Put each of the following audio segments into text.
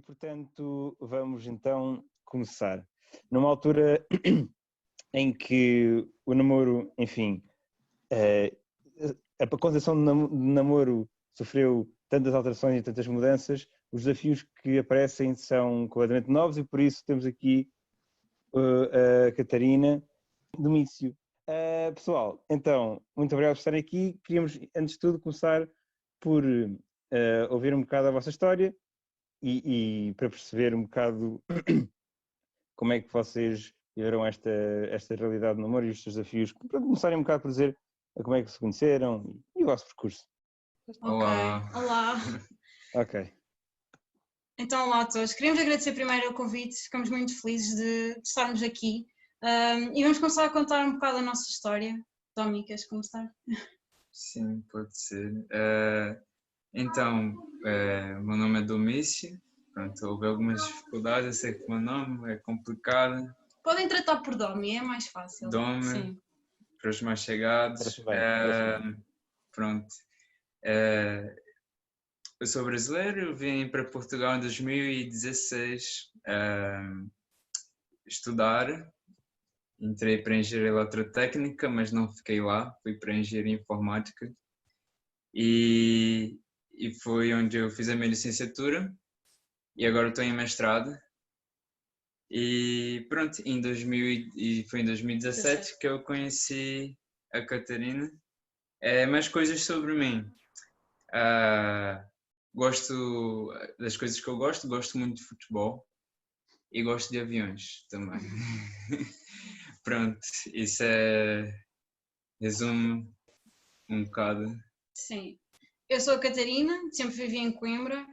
portanto, vamos então começar. Numa altura em que o namoro, enfim, a concepção de namoro sofreu tantas alterações e tantas mudanças, os desafios que aparecem são completamente novos e por isso temos aqui a Catarina Domício. Pessoal, então, muito obrigado por estarem aqui. Queríamos, antes de tudo, começar por ouvir um bocado a vossa história e para perceber um bocado como é que vocês viveram esta realidade do namoro e os seus desafios, para começarem um bocado por dizer como é que se conheceram e o vosso percurso. Olá. Ok. Então, olá a todos. Queríamos agradecer primeiro o convite, ficamos muito felizes de estarmos aqui e vamos começar a contar um bocado a nossa história. Tommy, queres começar? Sim, pode ser. Então, meu nome é Domício. Pronto, houve algumas dificuldades, eu sei que o meu nome é complicado. Podem tratar por Domi, é mais fácil. Domi, sim. para os mais chegados. Parece bem. Pronto. Eu sou brasileiro, eu vim para Portugal em 2016 estudar. Entrei para engenharia eletrotécnica, mas não fiquei lá, fui para engenharia informática. E foi onde eu fiz a minha licenciatura e agora estou em mestrado. E pronto, foi em 2017 que eu conheci a Catarina. Mais coisas sobre mim. Gosto das coisas que eu gosto muito de futebol e gosto de aviões também. Pronto, isso resume um bocado. Sim. Eu sou a Catarina, sempre vivi em Coimbra,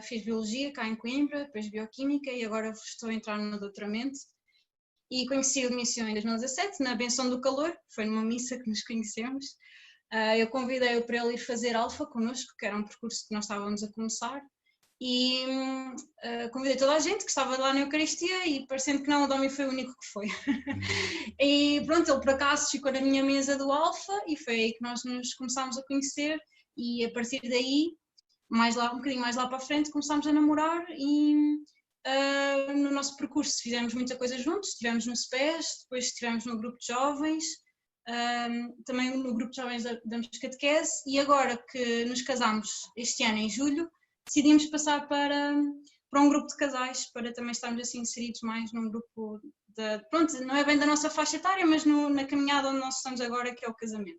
fiz Biologia cá em Coimbra, depois Bioquímica e agora estou a entrar no doutoramento. E conheci o Domício em 2017, na Benção do Calor, foi numa missa que nos conhecemos. Eu convidei-o para ele ir fazer Alfa connosco, que era um percurso que nós estávamos a começar, e convidei toda a gente que estava lá na Eucaristia e parecendo que não, o Domi foi o único que foi. E pronto, ele por acaso ficou na minha mesa do Alfa e foi aí que nós nos começámos a conhecer e a partir daí, um bocadinho mais lá para a frente, começámos a namorar e no nosso percurso fizemos muita coisa juntos, estivemos no SPES, depois estivemos no grupo de jovens, também no grupo de jovens damos catequese e agora que nos casámos este ano em julho, decidimos passar para um grupo de casais, para também estarmos assim inseridos mais num grupo, pronto, não é bem da nossa faixa etária, mas na caminhada onde nós estamos agora, que é o casamento.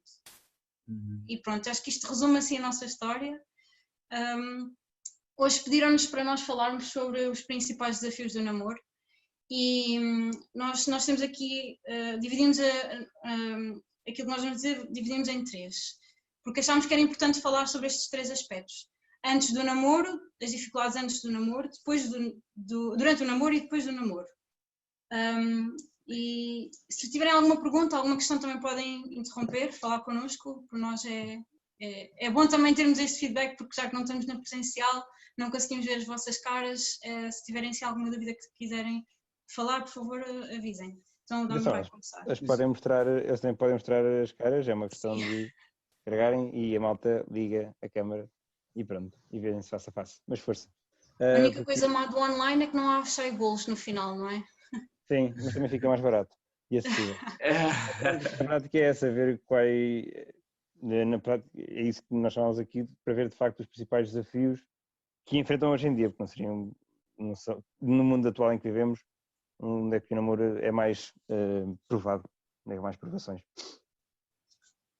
E pronto, acho que isto resume assim a nossa história. Hoje pediram-nos para nós falarmos sobre os principais desafios do namoro e nós temos aqui, dividimos aquilo que nós vamos dizer, dividimos em três, porque achámos que era importante falar sobre estes três aspectos. Antes do namoro, as dificuldades antes do namoro, durante o namoro e depois do namoro. E se tiverem alguma pergunta, alguma questão também podem interromper, falar connosco, por nós é bom também termos este feedback, porque já que não estamos na presencial, não conseguimos ver as vossas caras, se tiverem alguma dúvida que quiserem falar, por favor avisem. Então o Dom vai começar. Eles também podem mostrar as caras, é uma questão de carregarem e a malta liga a câmara e pronto, e verem-se face a face, mas força. A única coisa má do online é que não há golos no final, não é? Sim, mas também fica mais barato e acessível. A prática é essa, ver na prática, é isso que nós chamamos aqui, para ver de facto os principais desafios que enfrentam hoje em dia, porque não seriam, no mundo atual em que vivemos, onde é que o namoro é mais provado, onde é mais provações.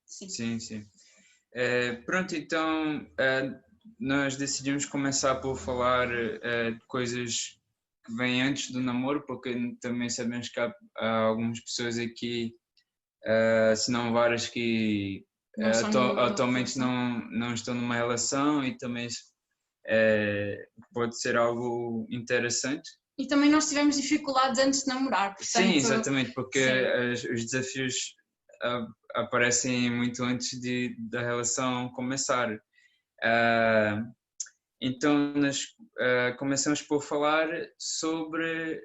Sim. Pronto, então nós decidimos começar por falar de coisas que vêm antes do namoro, porque também sabemos que há algumas pessoas aqui, se não várias, que atualmente não estão numa relação e também pode ser algo interessante. E também nós tivemos dificuldades antes de namorar. Portanto, sim, exatamente, porque os desafios aparecem muito antes da relação começar. Então nós começamos por falar sobre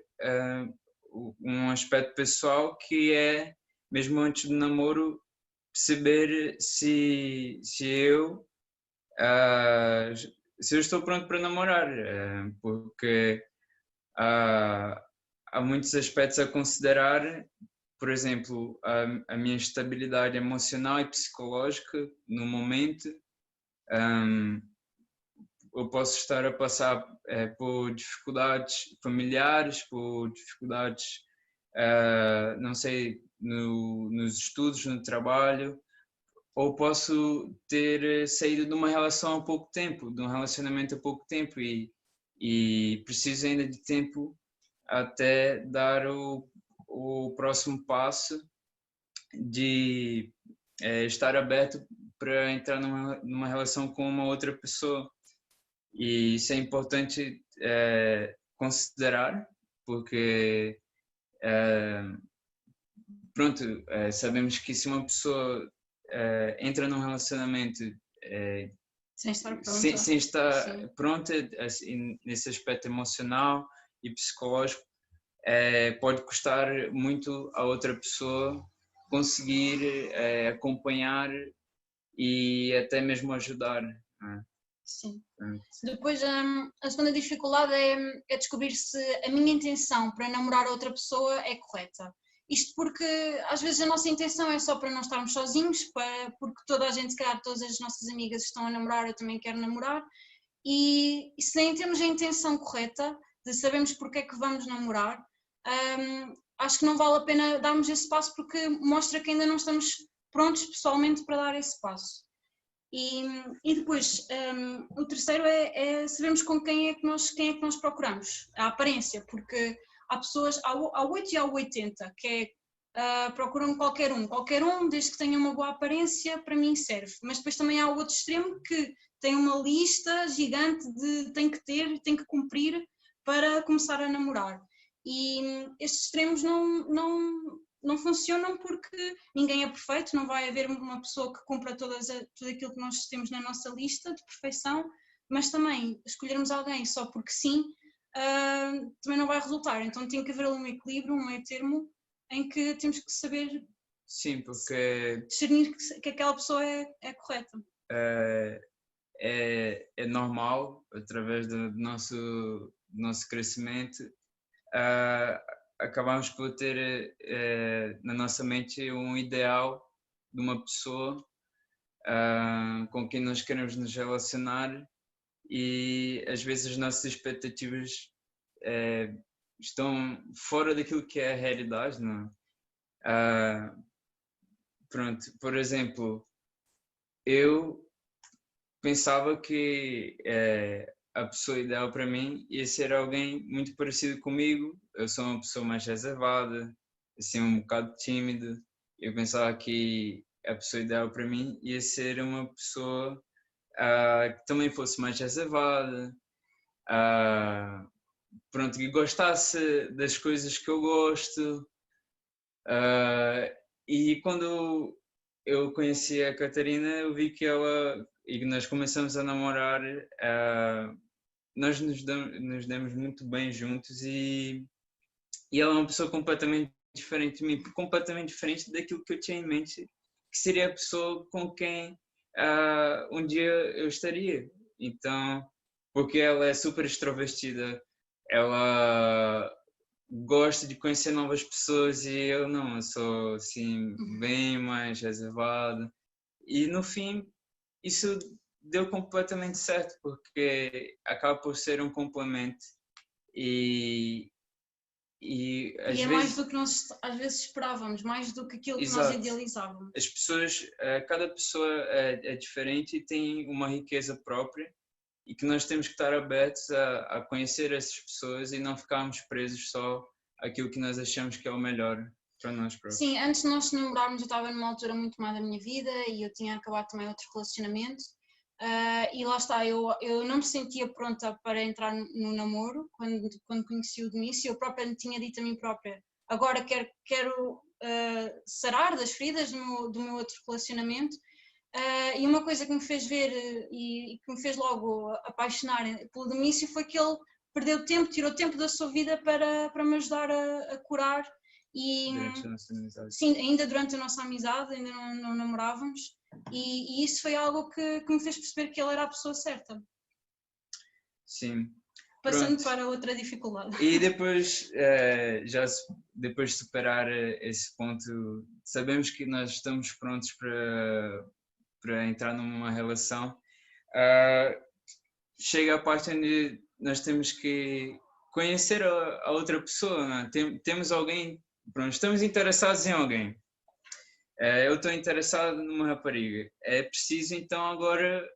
um aspecto pessoal que é, mesmo antes do namoro, perceber se eu se eu estou pronto para namorar, porque há muitos aspectos a considerar, por exemplo, a minha estabilidade emocional e psicológica no momento. Eu posso estar a passar por dificuldades familiares, por dificuldades, não sei, nos estudos, no trabalho, ou posso ter saído de uma relação há pouco tempo, de um relacionamento há pouco tempo e preciso ainda de tempo até dar o próximo passo de estar aberto para entrar numa relação com uma outra pessoa. E isso é importante considerar, porque pronto, sabemos que se uma pessoa entra num relacionamento Sem estar pronta. sem estar Sim. pronta, assim, nesse aspecto emocional e psicológico, pode custar muito a outra pessoa conseguir acompanhar e até mesmo ajudar. Sim. Depois, a segunda dificuldade é descobrir se a minha intenção para namorar outra pessoa é correta. Isto porque às vezes a nossa intenção é só para não estarmos sozinhos, porque toda a gente, se calhar, todas as nossas amigas estão a namorar, eu também quero namorar, e se nem temos a intenção correta de sabermos porque é que vamos namorar, acho que não vale a pena darmos esse passo, porque mostra que ainda não estamos prontos pessoalmente para dar esse passo. E depois, o terceiro é sabermos com quem é que nós procuramos, a aparência, porque há pessoas, há 8 e há 80, que procuram qualquer um, desde que tenha uma boa aparência, para mim serve. Mas depois também há o outro extremo, que tem uma lista gigante de tem que cumprir para começar a namorar. E estes extremos não funcionam, porque ninguém é perfeito, não vai haver uma pessoa que cumpra tudo aquilo que nós temos na nossa lista de perfeição, mas também escolhermos alguém só porque sim, também não vai resultar. Então tem que haver um equilíbrio, um meio termo, em que temos que saber, sim, porque discernir que aquela pessoa é correta. É normal, através do nosso crescimento, acabamos por ter na nossa mente um ideal de uma pessoa com quem nós queremos nos relacionar, e às vezes as nossas expectativas estão fora daquilo que é a realidade, não é? Pronto, por exemplo, eu pensava que a pessoa ideal para mim ia ser alguém muito parecido comigo. Eu sou uma pessoa mais reservada, assim, um bocado tímida. Eu pensava que a pessoa ideal para mim ia ser uma pessoa que também fosse mais reservada, pronto, que gostasse das coisas que eu gosto. E quando eu conheci a Catarina, eu vi que ela, e nós começamos a namorar, nós nos demos muito bem juntos, e ela é uma pessoa completamente diferente de mim, completamente diferente daquilo que eu tinha em mente, que seria a pessoa com quem um dia eu estaria. Então, porque ela é super extrovertida, ela gosta de conhecer novas pessoas, e eu não, eu sou assim bem mais reservado. E no fim isso deu completamente certo, porque acaba por ser um complemento, e às E é vezes, mais do que nós às vezes esperávamos, mais do que aquilo que nós idealizávamos. As pessoas, cada pessoa é diferente e tem uma riqueza própria, e que nós temos que estar abertos a conhecer essas pessoas e não ficarmos presos só àquilo que nós achamos que é o melhor para nós próprios. Sim, antes de nós nos estava numa altura muito má da minha vida, e eu tinha acabado também outro relacionamento, e lá está, eu não me sentia pronta para entrar no namoro quando conheci o Denício. Eu própria me tinha dito a mim própria, agora quero sarar das feridas do meu outro relacionamento. E uma coisa que me fez ver e que me fez logo apaixonar pelo Denício foi que ele tirou tempo da sua vida para me ajudar a curar. E durante a nossa amizade. Sim, ainda durante a nossa amizade, ainda não namorávamos, e isso foi algo que me fez perceber que ele era a pessoa certa. Sim. Passando Pronto. para outra dificuldade. E depois, depois de superar esse ponto, sabemos que nós estamos prontos para entrar numa relação. Chega a parte onde nós temos que conhecer a outra pessoa, não é? Temos alguém, pronto, estamos interessados em alguém. Eu estou interessado numa rapariga. É preciso então agora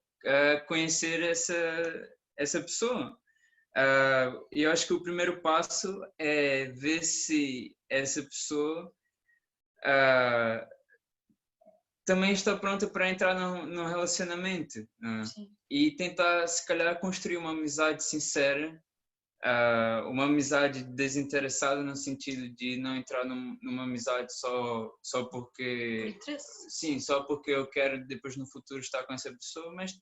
conhecer essa pessoa. Eu acho que o primeiro passo é ver se essa pessoa também está pronta para entrar num relacionamento, né? E tentar, se calhar, construir uma amizade sincera, uma amizade desinteressada no sentido de não entrar numa amizade só porque... Sim, só porque eu quero depois no futuro estar com essa pessoa, mas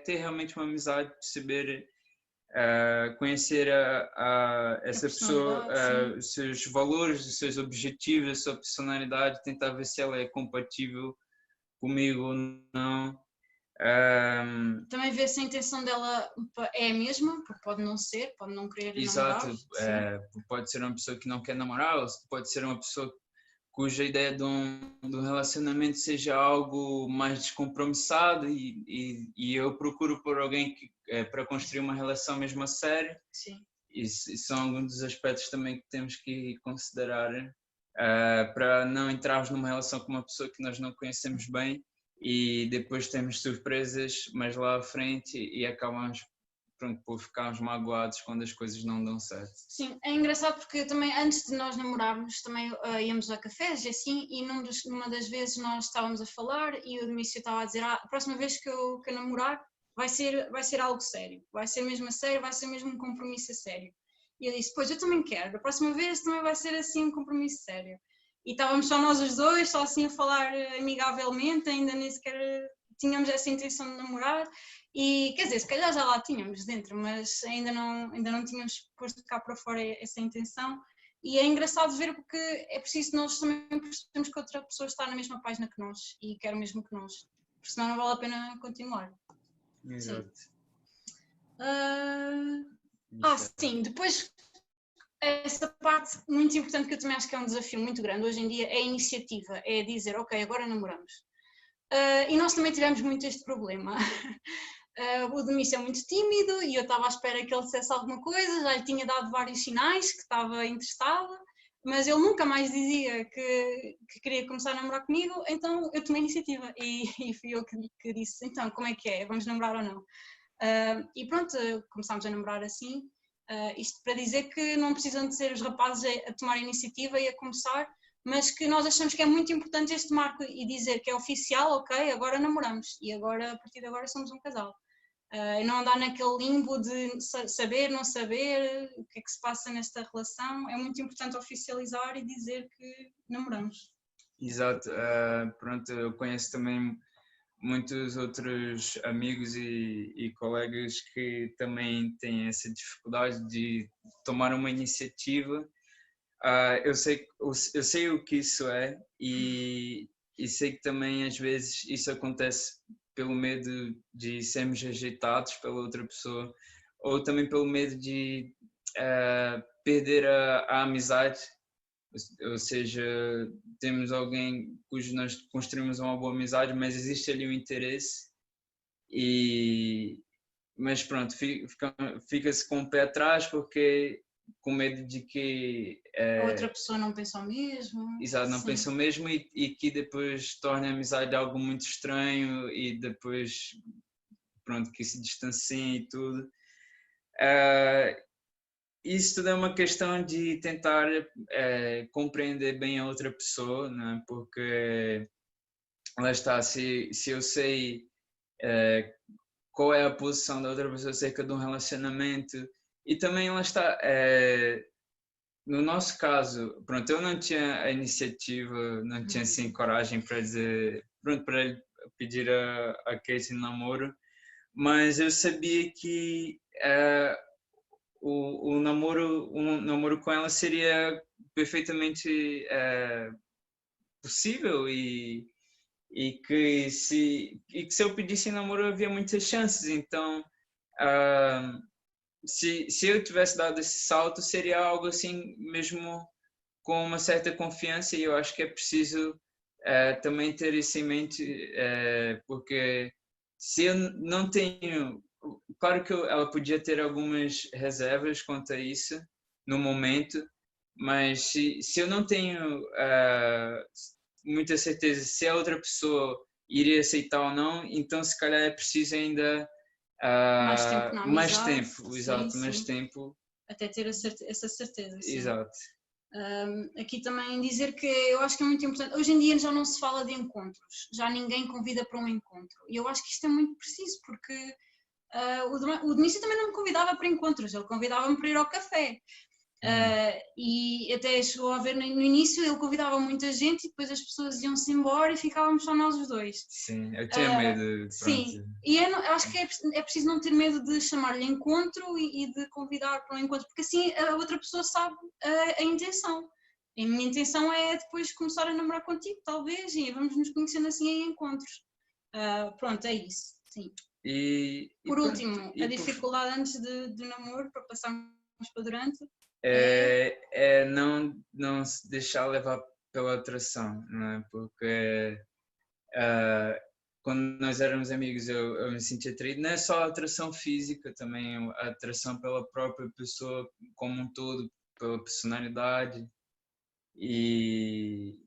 ter realmente uma amizade, perceber... conhecer essa pessoa, os seus valores, os seus objetivos, a sua personalidade, tentar ver se ela é compatível comigo ou não. Também ver se a intenção dela é a mesma, porque pode não ser, pode não querer namorar. Exato, pode ser uma pessoa que não quer namorar, ou pode ser uma pessoa cuja ideia de um relacionamento seja algo mais descompromissado e eu procuro por alguém para construir uma relação mesmo a sério. Sim. E são alguns dos aspectos também que temos que considerar para não entrarmos numa relação com uma pessoa que nós não conhecemos bem e depois temos surpresas mais lá à frente e acabamos por ficarmos magoados quando as coisas não dão certo. Sim, é engraçado porque também antes de nós namorarmos também íamos a cafés e assim, e numa das vezes nós estávamos a falar e o Domício estava a dizer a próxima vez que eu namorar vai ser algo sério, vai ser mesmo a sério, vai ser mesmo um compromisso a sério. E eu disse, pois eu também quero, a próxima vez também vai ser assim um compromisso sério. E estávamos só nós os dois, só assim a falar amigavelmente, ainda nem sequer tínhamos essa intenção de namorar. E quer dizer, se calhar já lá tínhamos dentro, mas ainda não tínhamos posto cá para fora essa intenção. E é engraçado ver porque é preciso nós também percebermos que outra pessoa está na mesma página que nós e quer o mesmo que nós, porque senão não vale a pena continuar. Exato. Sim, depois essa parte muito importante que eu também acho que é um desafio muito grande hoje em dia é a iniciativa, é dizer, ok, agora namoramos. E nós também tivemos muito este problema. O Domício é muito tímido e eu estava à espera que ele dissesse alguma coisa, já lhe tinha dado vários sinais que estava interessado, mas ele nunca mais dizia que queria começar a namorar comigo, então eu tomei a iniciativa e fui eu que disse, então como é que é, vamos namorar ou não? E pronto, começámos a namorar assim, isto para dizer que não precisam de ser os rapazes a tomar a iniciativa e a começar, mas que nós achamos que é muito importante este marco e dizer que é oficial, ok, agora namoramos e agora, a partir de agora somos um casal. E não andar naquele limbo de saber, não saber, o que é que se passa nesta relação. É muito importante oficializar e dizer que namoramos. Exato, pronto, eu conheço também muitos outros amigos e colegas que também têm essa dificuldade de tomar uma iniciativa. Eu sei o que isso é e sei que também às vezes isso acontece pelo medo de sermos rejeitados pela outra pessoa ou também pelo medo de perder a amizade, ou seja, temos alguém cujo nós construímos uma boa amizade, mas existe ali um interesse mas pronto, fica-se com o pé atrás porque com medo de que a outra pessoa não pensa o mesmo. Exato, não pensa o mesmo e que depois torne a amizade algo muito estranho e depois pronto, que se distanciem e tudo. Isso tudo é uma questão de tentar compreender bem a outra pessoa, né? Porque lá está, se eu sei qual é a posição da outra pessoa acerca de um relacionamento e também lá está, no nosso caso, pronto, eu não tinha a iniciativa, não tinha assim coragem para dizer, pronto, para pedir a Kate em namoro, mas eu sabia que um namoro com ela seria perfeitamente possível e que se eu pedisse em namoro havia muitas chances, então se eu tivesse dado esse salto, seria algo assim mesmo com uma certa confiança, e eu acho que é preciso também ter isso em mente, porque se eu não tenho... Claro que ela podia ter algumas reservas quanto a isso no momento, mas se eu não tenho muita certeza se a outra pessoa iria aceitar ou não, então se calhar é preciso ainda Mais tempo na mais amizade. tempo, Sim, exato, mais sim. tempo, Até ter essa certeza, sim. exato. Aqui também dizer que eu acho que é muito importante. Hoje em dia já não se fala de encontros, já ninguém convida para um encontro. E eu acho que isto é muito preciso, porque o Denício também não me convidava para encontros, ele convidava-me para ir ao café. E até chegou a ver no início, ele convidava muita gente e depois as pessoas iam-se embora e ficávamos só nós os dois. Sim, eu tinha medo. Sim, e acho que é preciso não ter medo de chamar-lhe encontro e de convidar para um encontro, porque assim a outra pessoa sabe a intenção. A minha intenção é depois começar a namorar contigo, talvez, e vamos nos conhecendo assim em encontros. Pronto, é isso, sim. Por último, a dificuldade antes do namoro, para passarmos para durante, é não se deixar levar pela atração, não é? Porque quando nós éramos amigos eu me sentia atraído, não é só a atração física, também a atração pela própria pessoa como um todo, pela personalidade, e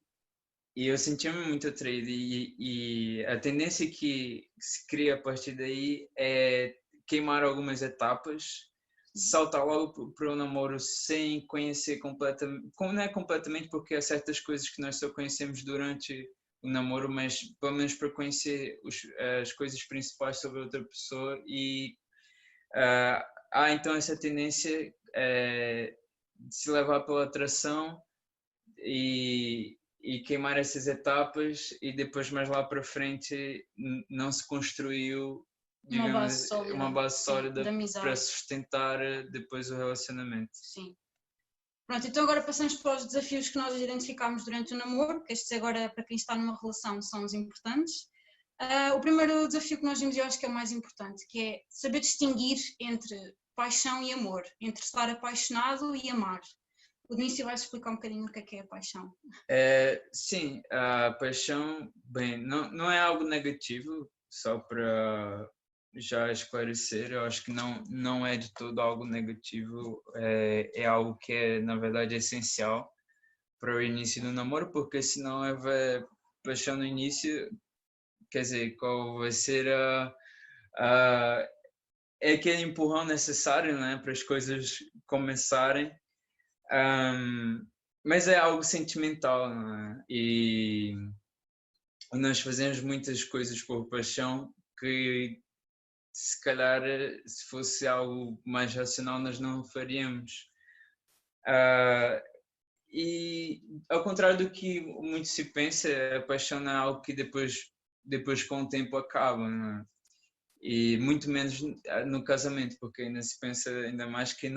eu sentia-me muito atraído, e a tendência que se cria a partir daí é queimar algumas etapas, saltar logo para o namoro sem conhecer completamente, não é completamente, porque há certas coisas que nós só conhecemos durante o namoro, mas pelo menos para conhecer as coisas principais sobre outra pessoa, e há então essa tendência de se levar pela atração e queimar essas etapas, e depois mais lá para frente não se construiu, digamos, uma base sólida para sustentar depois o relacionamento. Sim. Pronto, então agora passamos para os desafios que nós identificámos durante o namoro, que estes agora para quem está numa relação são os importantes. O primeiro desafio que nós vimos, eu acho que é o mais importante, que é saber distinguir entre paixão e amor, entre estar apaixonado e amar. O Denício vai explicar um bocadinho o que é a paixão. Sim, a paixão, bem, não é algo negativo, só para já esclarecer, eu acho que não é de todo algo negativo, é algo que é, na verdade, essencial para o início do namoro, porque se não houver paixão no início, quer dizer, qual vai ser é aquele empurrão necessário, né, para as coisas começarem. Mas é algo sentimental, não é? E nós fazemos muitas coisas por paixão que, se calhar, se fosse algo mais racional, nós não faríamos. E, ao contrário do que muito se pensa, a paixão não é algo que depois com o tempo acaba, não é? E muito menos no casamento, porque ainda se pensa ainda mais que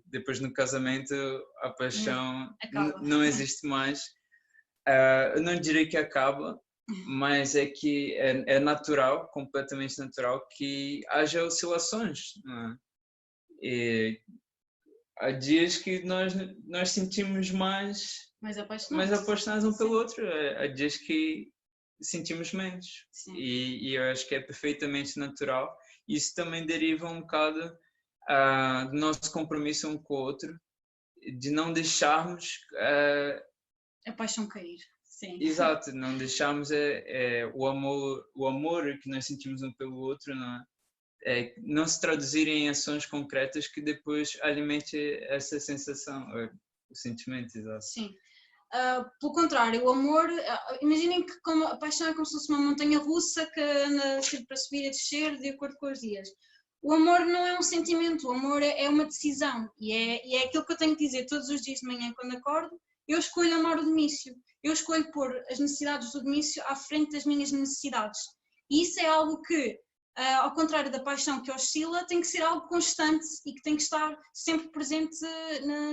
depois no casamento a paixão não existe mais. Eu não direi que acaba, mas é que é natural, completamente natural, que haja oscilações, não é? E há dias que nós sentimos mais apaixonados um pelo outro, há dias que sentimos menos. E eu acho que é perfeitamente natural. Isso também deriva um bocado do nosso compromisso um com o outro, de não deixarmos a paixão cair. Sim. Exato, não deixarmos o amor que nós sentimos um pelo outro, não se traduzir em ações concretas que depois alimente essa sensação, o sentimento, exato. Sim. Pelo contrário, o amor, imaginem que a paixão é como se fosse uma montanha russa que anda sempre para subir e descer de acordo com os dias. O amor não é um sentimento, o amor é uma decisão, e é aquilo que eu tenho que dizer todos os dias de manhã quando acordo. Eu escolho amar o Denício, eu escolho pôr as necessidades do Denício à frente das minhas necessidades, e isso é algo que, ao contrário da paixão que oscila, tem que ser algo constante e que tem que estar sempre presente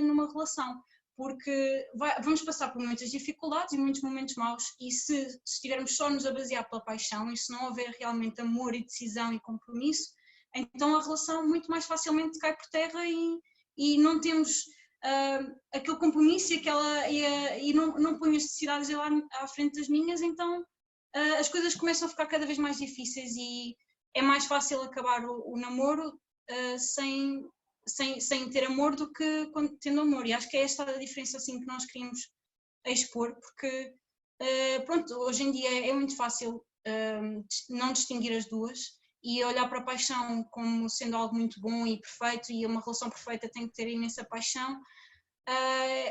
numa relação. Porque vamos passar por muitas dificuldades e muitos momentos maus, e se estivermos só nos a basear pela paixão e se não houver realmente amor e decisão e compromisso, então a relação muito mais facilmente cai por terra e não temos aquele compromisso e não ponho as necessidades lá à frente das minhas, então as coisas começam a ficar cada vez mais difíceis e é mais fácil acabar o namoro sem ter amor do que tendo amor. E acho que é esta a diferença assim, que nós queríamos expor, porque pronto, hoje em dia é muito fácil não distinguir as duas e olhar para a paixão como sendo algo muito bom e perfeito, e uma relação perfeita tem que ter imensa paixão,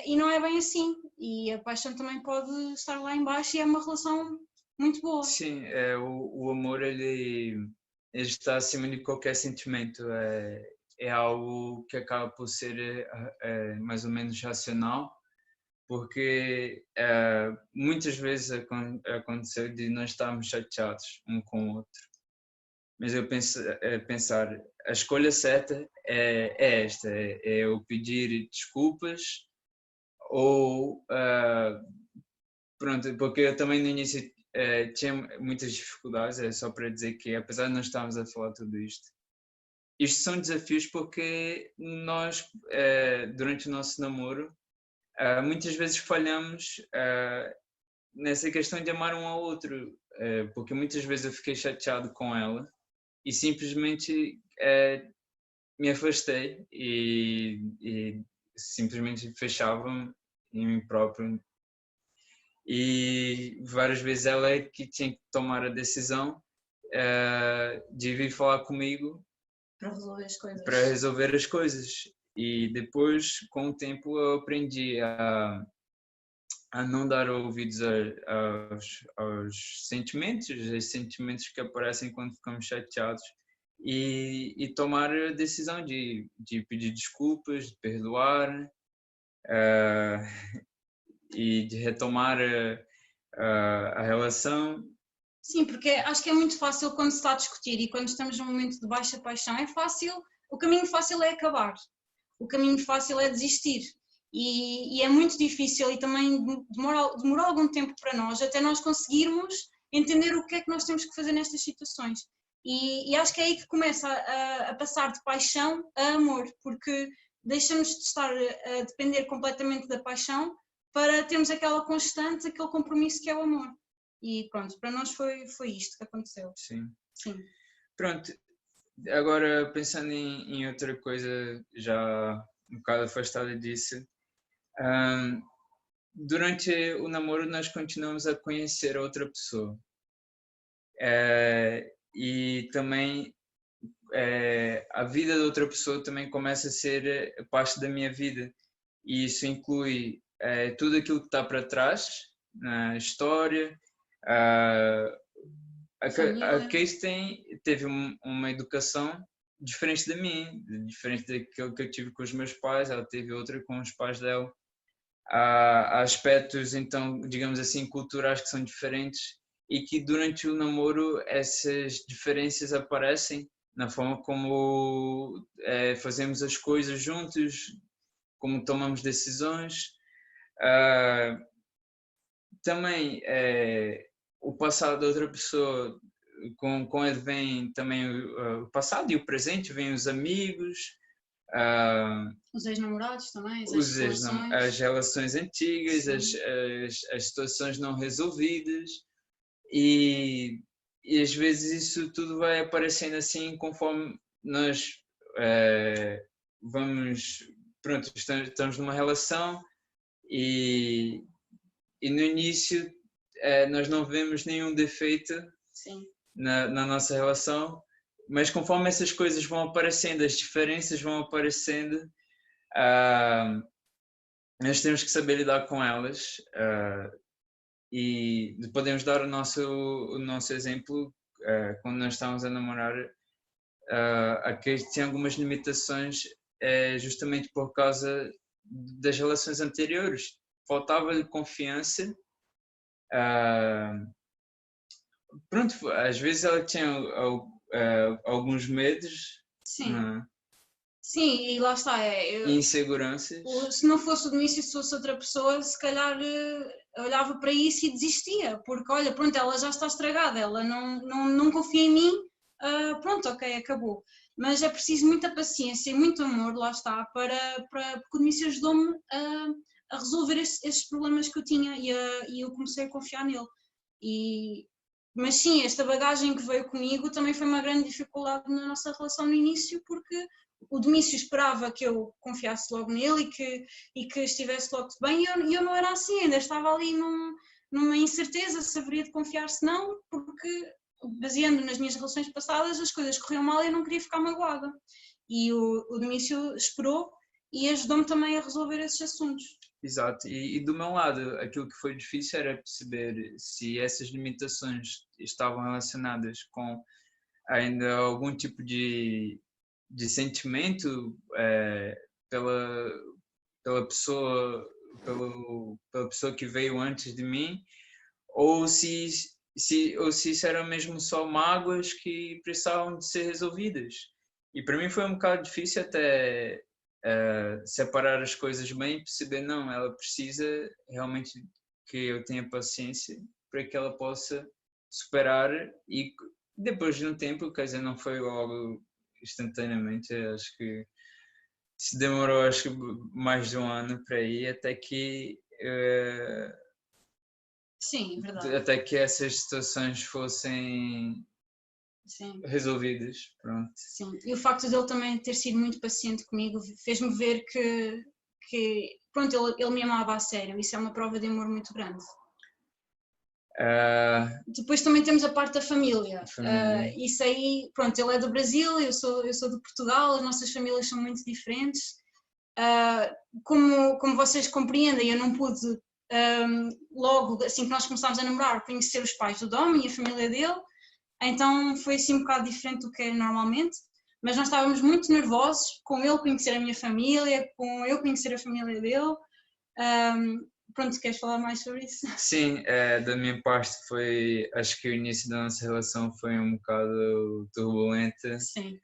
e não é bem assim, e a paixão também pode estar lá em baixo e é uma relação muito boa. Sim, o amor ele está acima de qualquer sentimento, é algo que acaba por ser mais ou menos racional, porque muitas vezes aconteceu de nós estarmos chateados um com o outro, mas eu pensar, a escolha certa é esta, é eu pedir desculpas ou pronto, porque eu também no início tinha muitas dificuldades, é só para dizer que apesar de nós estarmos a falar tudo isto são desafios porque nós durante o nosso namoro muitas vezes falhamos nessa questão de amar um ao outro, porque muitas vezes eu fiquei chateado com ela e simplesmente me afastei e simplesmente fechava-me em mim próprio, e várias vezes ela é que tinha que tomar a decisão de vir falar comigo para resolver as coisas. E depois, com o tempo, eu aprendi a não dar ouvidos aos sentimentos que aparecem quando ficamos chateados, e tomar a decisão de pedir desculpas, de perdoar e de retomar a relação. Sim, porque acho que é muito fácil quando se está a discutir e quando estamos num momento de baixa paixão, é fácil, o caminho fácil é acabar, o caminho fácil é desistir. E é muito difícil e também demora algum tempo para nós, até nós conseguirmos entender o que é que nós temos que fazer nestas situações. E acho que é aí que começa a passar de paixão a amor, porque deixamos de estar a depender completamente da paixão para termos aquela constante, aquele compromisso que é o amor. E pronto, para nós foi isto que aconteceu. Sim. Sim. Pronto, agora pensando em outra coisa já um bocado afastada disso, durante o namoro nós continuamos a conhecer a outra pessoa, e também a vida da outra pessoa também começa a ser parte da minha vida, e isso inclui tudo aquilo que está para trás na história. A Kate teve uma educação diferente da minha, diferente daquilo que eu tive com os meus pais, ela teve outra com os pais dela. Há aspectos, então, digamos assim, culturais que são diferentes, e que durante o namoro essas diferenças aparecem na forma como fazemos as coisas juntos, como tomamos decisões. Também o passado da outra pessoa, com ele vem também o passado e o presente, vem os amigos, os ex-namorados também, as relações antigas, as situações não resolvidas, e às vezes isso tudo vai aparecendo assim conforme nós pronto, estamos numa relação e no início nós não vemos nenhum defeito na nossa relação, mas conforme essas coisas vão aparecendo, as diferenças vão aparecendo, nós temos que saber lidar com elas, e podemos dar o nosso exemplo. Quando nós estávamos a namorar, a Kate tinha algumas limitações justamente por causa das relações anteriores. Faltava-lhe confiança. Pronto, às vezes ela tinha alguns medos. Sim. Sim, e lá está. Inseguranças. Se não fosse o Denise, se fosse outra pessoa, se calhar olhava para isso e desistia, porque olha, pronto, ela já está estragada, ela não confia em mim, pronto, ok, acabou. Mas é preciso muita paciência e muito amor, lá está, porque o Domício ajudou-me a resolver esses problemas que eu tinha e eu comecei a confiar nele. Mas sim, esta bagagem que veio comigo também foi uma grande dificuldade na nossa relação no início, porque o Domício esperava que eu confiasse logo nele e que estivesse logo bem, e eu não era assim, ainda estava ali numa incerteza se haveria de confiar, se não, porque baseando nas minhas relações passadas as coisas corriam mal e eu não queria ficar magoada. E o Domício esperou e ajudou-me também a resolver esses assuntos. Exato, e do meu lado, aquilo que foi difícil era perceber se essas limitações estavam relacionadas com ainda algum tipo de sentimento pela pessoa, pela pessoa que veio antes de mim, ou se isso eram mesmo só mágoas que precisavam de ser resolvidas. E para mim foi um bocado difícil até separar as coisas bem e perceber, não, ela precisa realmente que eu tenha paciência para que ela possa superar, e depois de um tempo, quer dizer, não foi logo instantaneamente, acho que se demorou acho que mais de um ano para ir até que Sim, verdade. até que essas situações fossem Sim. resolvidas, pronto. Sim, e o facto dele também ter sido muito paciente comigo fez-me ver que pronto, ele me amava a sério, isso é uma prova de amor muito grande. Depois também temos a parte da família. Isso aí, pronto, ele é do Brasil, eu sou de Portugal, as nossas famílias são muito diferentes. Como vocês compreendem, eu não pude, logo assim que nós começámos a namorar, conhecer os pais do Dom e a família dele, então foi assim um bocado diferente do que é normalmente, mas nós estávamos muito nervosos com ele conhecer a minha família, com eu conhecer a família dele. Pronto, queres falar mais sobre isso? Sim, da minha parte acho que o início da nossa relação foi um bocado turbulenta. Sim.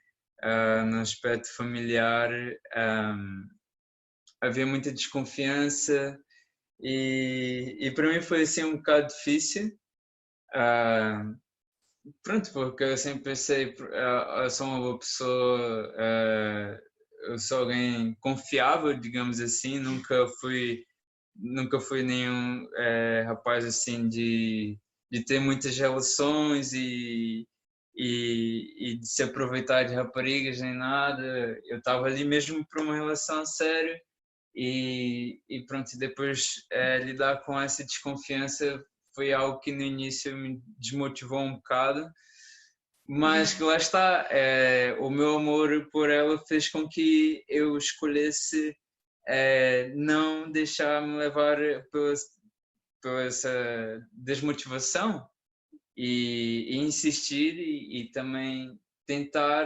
No aspecto familiar, havia muita desconfiança e para mim foi assim um bocado difícil. Pronto, porque eu sempre pensei, eu sou uma boa pessoa, eu sou alguém confiável, digamos assim, nunca fui nenhum rapaz assim de ter muitas relações e de se aproveitar de raparigas nem nada. Eu estava ali mesmo para uma relação séria e pronto, depois lidar com essa desconfiança foi algo que no início me desmotivou um bocado, mas que lá está, o meu amor por ela fez com que eu escolhesse não deixar-me levar pela essa desmotivação e insistir e também tentar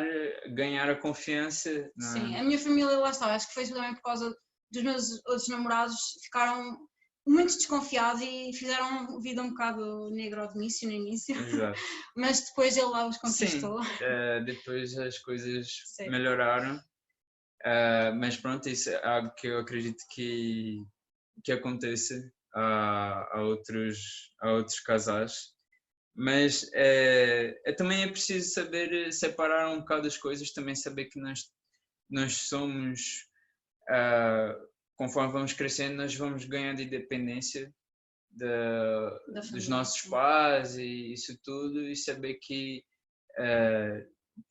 ganhar a confiança. Sim, a minha família, lá está, acho que foi também por causa dos meus outros namorados, ficaram muito desconfiados e fizeram vida um bocado negra ao início, no início. Exato. Mas depois ele lá os conquistou. Sim, depois as coisas Sim. melhoraram, mas pronto, isso é algo que eu acredito que aconteça a outros casais. Mas também é preciso saber separar um bocado as coisas, também saber que nós somos, conforme vamos crescendo, nós vamos ganhando independência dos nossos pais e isso tudo, e saber que,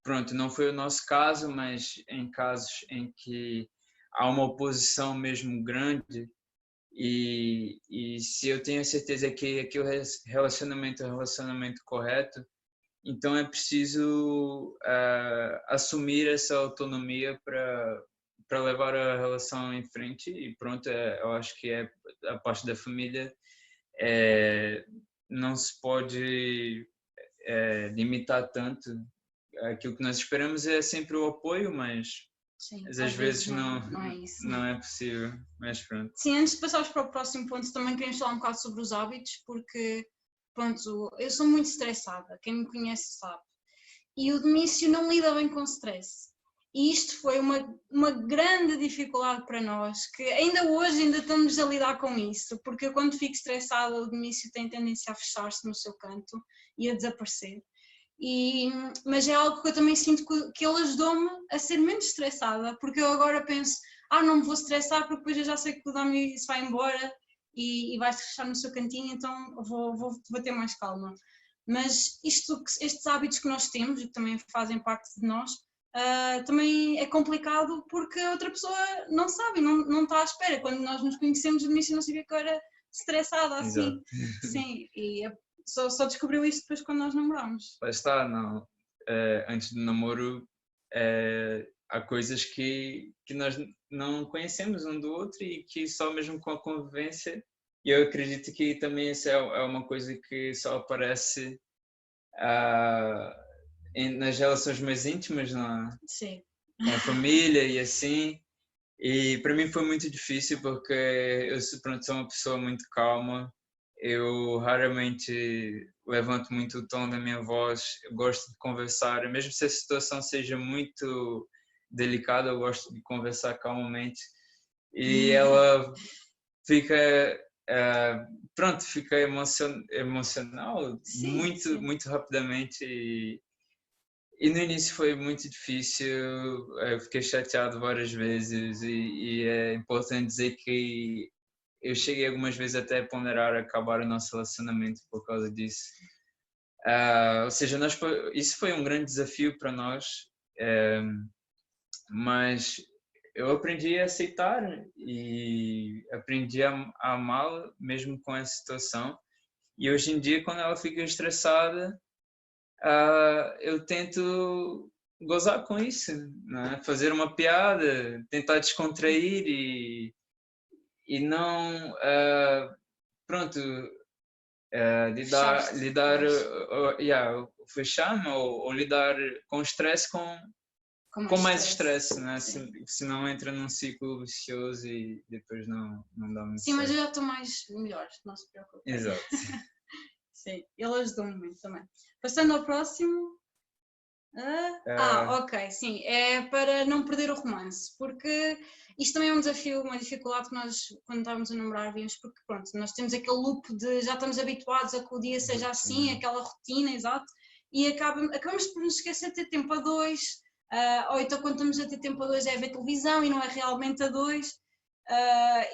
pronto, não foi o nosso caso, mas em casos em que há uma oposição mesmo grande, e se eu tenho a certeza que aquele relacionamento é o relacionamento correto, então é preciso assumir essa autonomia para levar a relação em frente. E pronto, eu acho que a parte da família não se pode limitar tanto. Aquilo que nós esperamos é sempre o apoio, mas sim, às vezes não é isso. Não é possível, mas pronto. Sim, antes de passarmos para o próximo ponto, também queremos falar um bocado sobre os hábitos, porque, pronto, eu sou muito estressada, quem me conhece sabe. E o Domício não lida bem com stress. E isto foi uma grande dificuldade para nós, que ainda hoje estamos a lidar com isso, porque eu, quando fico estressada, o Domício tem tendência a fechar-se no seu canto e a desaparecer. Mas é algo que eu também sinto que ele ajudou-me a ser menos estressada, porque eu agora penso, não me vou estressar porque depois eu já sei que o Dami se vai embora e vai se fechar no seu cantinho, então vou ter mais calma. Mas estes hábitos que nós temos e que também fazem parte de nós, também é complicado porque a outra pessoa não sabe, não está à espera. Quando nós nos conhecemos, no início não sabia que eu era estressada assim. Exato. Sim, e só descobriu isso depois quando nós namorámos. Lá está, não. Antes do namoro, há coisas que nós não conhecemos um do outro e que só mesmo com a convivência. E eu acredito que também isso é uma coisa que só aparece nas relações mais íntimas, não é? Sim. Com a família e assim. E para mim foi muito difícil porque eu pronto, sou uma pessoa muito calma, eu raramente levanto muito o tom da minha voz, eu gosto de conversar, mesmo se a situação seja muito delicada, eu gosto de conversar calmamente. E ela fica, pronto, fica emocional Sim, sim. muito rapidamente. E no início foi muito difícil, eu fiquei chateado várias vezes e é importante dizer que eu cheguei algumas vezes até a ponderar acabar o nosso relacionamento por causa disso. Ou seja, isso foi um grande desafio para nós, mas eu aprendi a aceitar e aprendi a amá-la mesmo com essa situação. E hoje em dia, quando ela fica estressada, eu tento gozar com isso, né? Fazer uma piada, tentar descontrair e não, pronto, fechar-me ou lidar com o estresse com mais estresse, né? Senão entra num ciclo vicioso e depois não dá muito Sim, mas certo. eu já estou melhor, não se preocupe. Exato. Sim, ele ajudou-me muito também. Passando ao próximo. Ok, sim, é para não perder o romance, porque isto também é um desafio, uma dificuldade que nós, quando estávamos a namorar, vimos, porque pronto, nós temos aquele loop de já estamos habituados a que o dia seja assim, aquela rotina, exato, e acabamos por nos esquecer de ter tempo a dois, ou então quando estamos a ter tempo a dois é ver televisão e não é realmente a dois,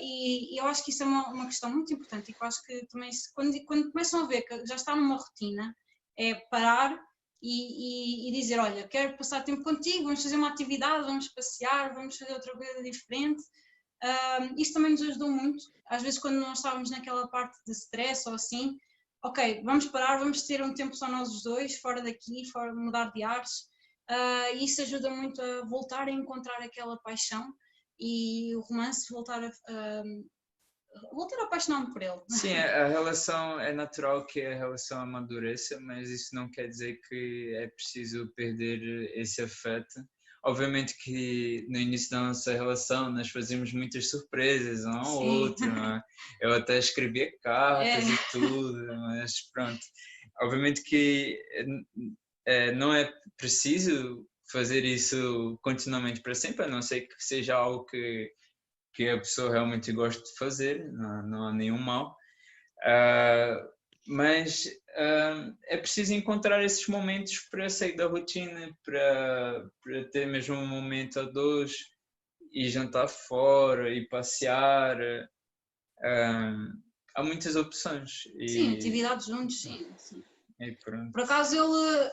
e eu acho que isso é uma questão muito importante e que eu acho que também, quando começam a ver que já está numa rotina, é parar e dizer, olha, quero passar tempo contigo, vamos fazer uma atividade, vamos passear, vamos fazer outra coisa diferente. Isso também nos ajudou muito, às vezes quando nós estávamos naquela parte de stress ou assim, ok, vamos parar, vamos ter um tempo só nós os dois, fora daqui, fora mudar de ares, e isso ajuda muito a voltar a encontrar aquela paixão e o romance voltar a apaixonar-me por ele. Sim, a relação é natural que a relação amadureça, mas isso não quer dizer que é preciso perder esse afeto. Obviamente que no início da nossa relação nós fazíamos muitas surpresas um ao outro, não é? Eu até escrevia cartas e tudo, mas pronto. Obviamente que não é preciso fazer isso continuamente para sempre, a não ser que seja algo que a pessoa realmente gosta de fazer, não há nenhum mal. Mas é preciso encontrar esses momentos para sair da rotina, para ter mesmo um momento a dois, e jantar fora, e passear. Há muitas opções. Sim, atividades juntos, sim. Por acaso ele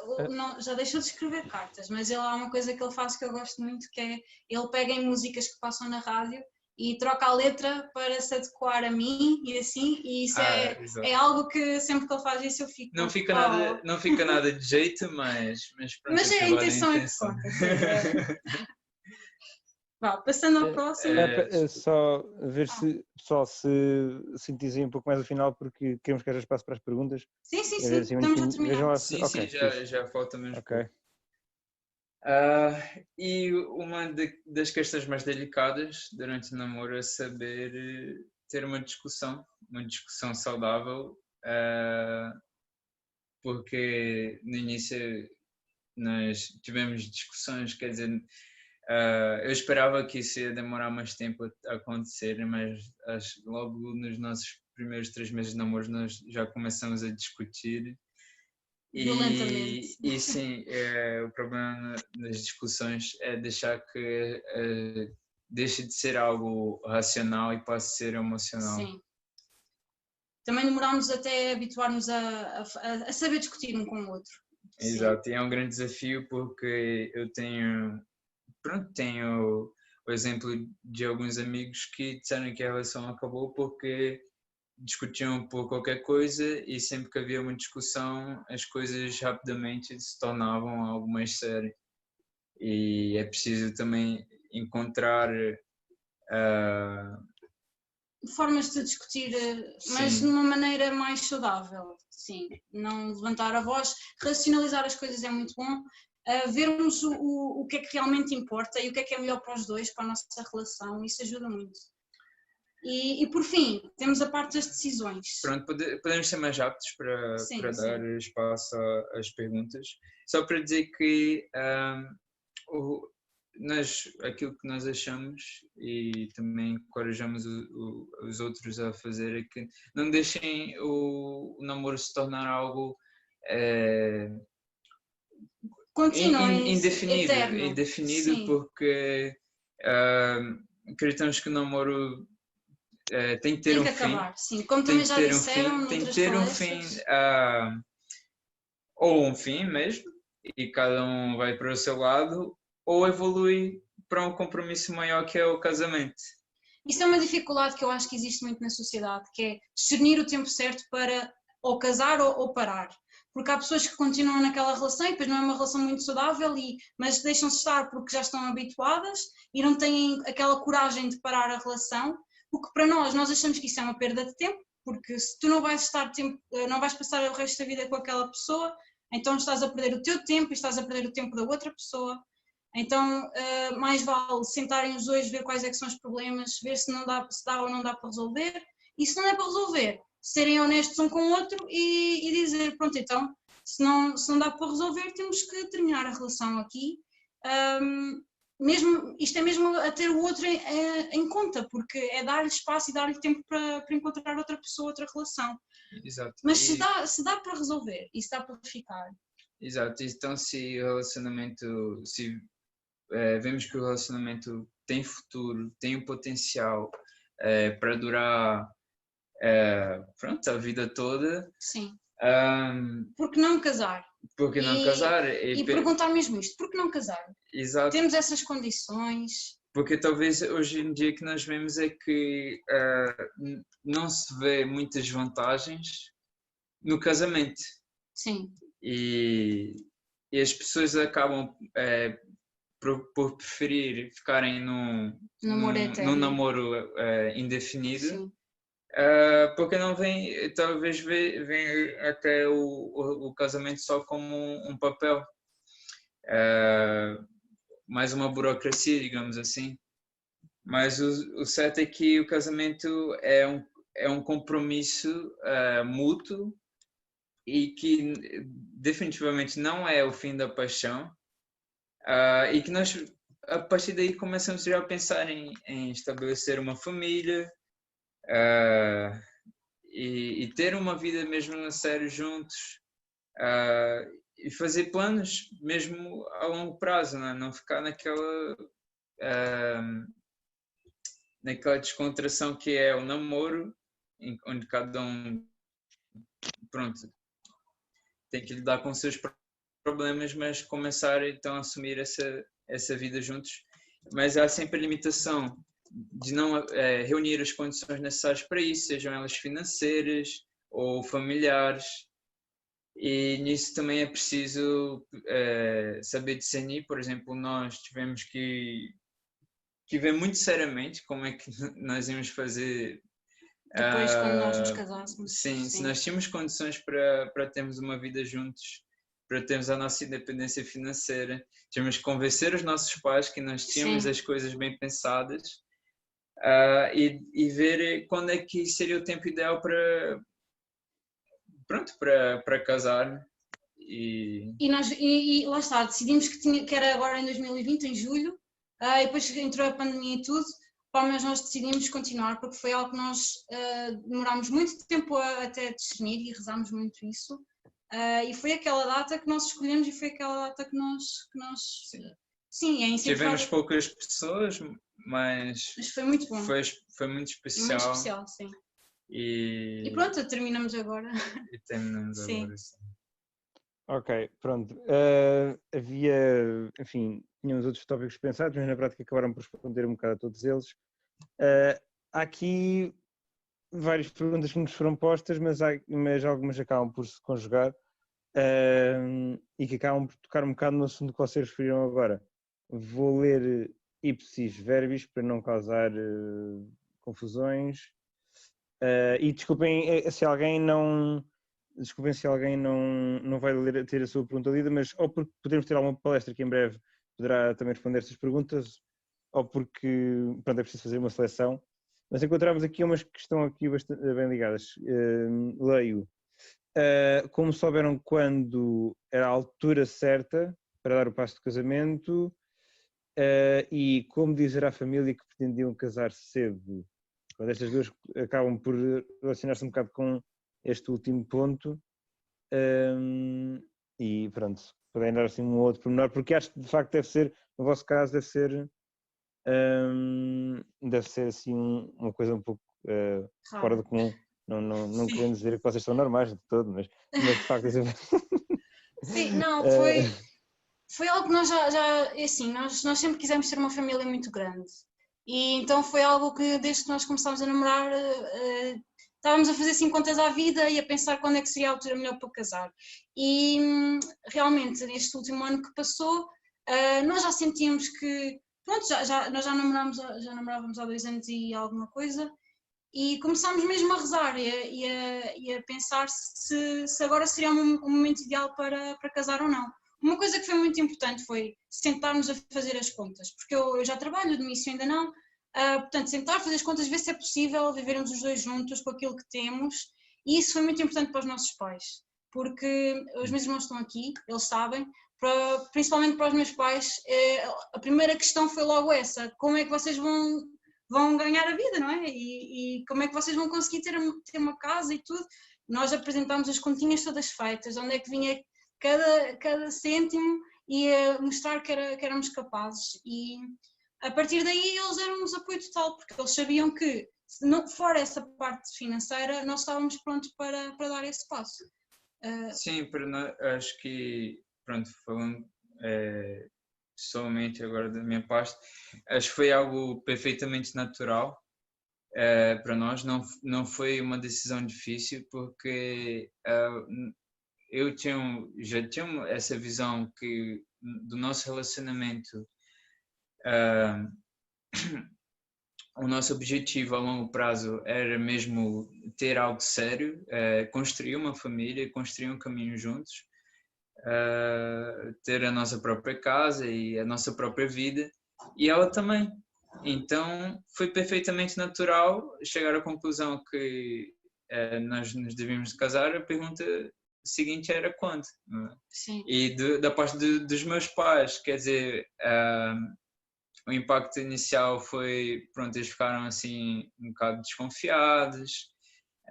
já deixou de escrever cartas, mas ele há uma coisa que ele faz que eu gosto muito, que é ele pega em músicas que passam na rádio e troca a letra para se adequar a mim e assim, e isso é algo que sempre que ele faz isso eu fico... Não fica nada de jeito, mas pronto. Mas a intenção é que conta. Vá, passando ao próximo. Só ver se o pessoal se sintetizem um pouco mais o final, porque queremos que haja espaço para as perguntas. Sim, estamos a terminar. Sim, já falta mesmo. Ok. E uma das questões mais delicadas durante o namoro é saber ter uma discussão saudável, porque no início nós tivemos discussões, quer dizer, eu esperava que isso ia demorar mais tempo a acontecer, mas logo nos nossos primeiros 3 meses de namoro nós já começamos a discutir Violentamente. E sim, o problema nas discussões é deixar que deixe de ser algo racional e passe a ser emocional. Sim. Também demorámos até habituar-nos a saber discutir um com o outro. Exato, e é um grande desafio porque eu tenho o exemplo de alguns amigos que disseram que a relação acabou porque discutiam por qualquer coisa e sempre que havia uma discussão as coisas rapidamente se tornavam algo mais sério. E é preciso também encontrar formas de discutir, mas de uma maneira mais saudável, sim. Não levantar a voz, racionalizar as coisas é muito bom, vermos o que é que realmente importa e o que é melhor para os dois, para a nossa relação, isso ajuda muito. E por fim, temos a parte das decisões. Pronto, podemos ser mais rápidos para dar espaço às perguntas. Só para dizer que aquilo que nós achamos e também encorajamos os outros a fazer é que não deixem o namoro se tornar algo contínuo, indefinido porque acreditamos que o namoro tem que ter um fim. Acabar, sim. Como também já disseram, tem que ter um fim, ou um fim mesmo, e cada um vai para o seu lado, ou evolui para um compromisso maior que é o casamento. Isso é uma dificuldade que eu acho que existe muito na sociedade, que é discernir o tempo certo para ou casar ou parar. Porque há pessoas que continuam naquela relação e depois não é uma relação muito saudável, mas deixam-se estar porque já estão habituadas e não têm aquela coragem de parar a relação, porque para nós achamos que isso é uma perda de tempo, porque se tu não vais passar o resto da vida com aquela pessoa, então estás a perder o teu tempo e estás a perder o tempo da outra pessoa. Então, mais vale sentarem os dois, ver quais é que são os problemas, ver se dá ou não dá para resolver. E se não é para resolver, serem honestos um com o outro e dizer, pronto, então, se não dá para resolver, temos que terminar a relação aqui. Isto é mesmo a ter o outro em conta, porque é dar-lhe espaço e dar-lhe tempo para encontrar outra pessoa, outra relação. Exato. Mas se dá para resolver e se dá para ficar. Exato, então se o relacionamento, vemos que o relacionamento tem futuro, tem o potencial para durar a vida toda. Sim. Por que não casar? Por que não casar? E perguntar mesmo isto, por que não casar? Exato. Temos essas condições. Porque talvez hoje em dia que nós vemos é que não se vê muitas vantagens no casamento. Sim. E as pessoas acabam por preferir ficarem num namoro indefinido. Sim. Porque não vem, talvez vem até o casamento só como um papel, mais uma burocracia, digamos assim. Mas o certo é que o casamento é um compromisso mútuo e que definitivamente não é o fim da paixão, e que nós a partir daí começamos já a pensar em estabelecer uma família e ter uma vida mesmo a sério juntos, e fazer planos mesmo a longo prazo, não ficar naquela descontração que é o namoro, onde cada um tem que lidar com os seus problemas, mas começar então a assumir essa vida juntos. Mas há sempre a limitação de não reunir as condições necessárias para isso, sejam elas financeiras ou familiares, e nisso também é preciso saber discernir. Por exemplo, nós tivemos que ver muito seriamente como é que nós íamos fazer depois quando nós nos casássemos. Sim, se nós tínhamos condições para termos uma vida juntos, para termos a nossa independência financeira, tínhamos que convencer os nossos pais que nós tínhamos as coisas bem pensadas, e ver quando é que seria o tempo ideal para casar. E lá está, decidimos que era agora em 2020, em julho, e depois entrou a pandemia e tudo, mas nós decidimos continuar porque foi algo que nós demorámos muito tempo até discernir e rezámos muito isso. E foi aquela data que nós escolhemos e foi aquela data que nós sim, é incentivar. Tivemos poucas pessoas, mas foi muito bom. Foi muito especial. Muito especial, sim. E pronto, terminamos agora. E terminamos Sim. agora, sim. Ok, pronto. Havia, enfim, tínhamos outros tópicos pensados, mas na prática acabaram por responder um bocado a todos eles. Há aqui várias perguntas que nos foram postas, mas algumas acabam por se conjugar e que acabam por tocar um bocado no assunto que vocês referiram agora. Vou ler ipsis verbis para não causar confusões. E desculpem se alguém não vai ter a sua pergunta lida, mas ou porque podemos ter alguma palestra que em breve poderá também responder estas perguntas, ou porque pronto, é preciso fazer uma seleção. Mas encontramos aqui umas que estão aqui bastante bem ligadas. Leio. Como souberam quando era a altura certa para dar o passo de casamento e como dizer à família que pretendiam casar cedo? Quando estas duas acabam por relacionar-se um bocado com este último ponto e pronto, podem dar assim um outro pormenor, porque acho que de facto deve ser, no vosso caso, deve ser assim uma coisa um pouco fora do comum. Não querendo dizer que vocês são normais de todo, mas de facto sim, não, foi algo que nós assim, nós sempre quisemos ter uma família muito grande e então foi algo que desde que nós começámos a namorar estávamos a fazer assim contas à vida e a pensar quando é que seria a altura melhor para casar e realmente neste último ano que passou nós já sentíamos que pronto, nós já namorávamos há 2 anos e alguma coisa e começámos mesmo a rezar e a pensar se agora seria um momento ideal para casar ou não. Uma coisa que foi muito importante foi sentarmos a fazer as contas, porque eu já trabalho, de início ainda não, portanto sentar, fazer as contas, ver se é possível vivermos os dois juntos com aquilo que temos e isso foi muito importante para os nossos pais, porque os meus irmãos estão aqui, eles sabem, principalmente para os meus pais, a primeira questão foi logo essa, como é que vocês vão ganhar a vida, não é? E como é que vocês vão conseguir ter uma casa e tudo? Nós apresentámos as continhas todas feitas, onde é que vinha cada cêntimo e mostrar que éramos capazes. E a partir daí eles deram-nos apoio total, porque eles sabiam que, fora essa parte financeira, nós estávamos prontos para dar esse passo. Sim, para nós, acho que, pronto, falando somente agora da minha parte, acho que foi algo perfeitamente natural para nós, não foi uma decisão difícil, porque eu já tinha essa visão que do nosso relacionamento, o nosso objetivo a longo prazo era mesmo ter algo sério, construir uma família, construir um caminho juntos, ter a nossa própria casa e a nossa própria vida, e ela também. Então foi perfeitamente natural chegar à conclusão que nós nos devíamos casar. A pergunta seguinte era quando? Sim. E da parte dos meus pais, quer dizer, o impacto inicial foi, pronto, eles ficaram assim um bocado desconfiados,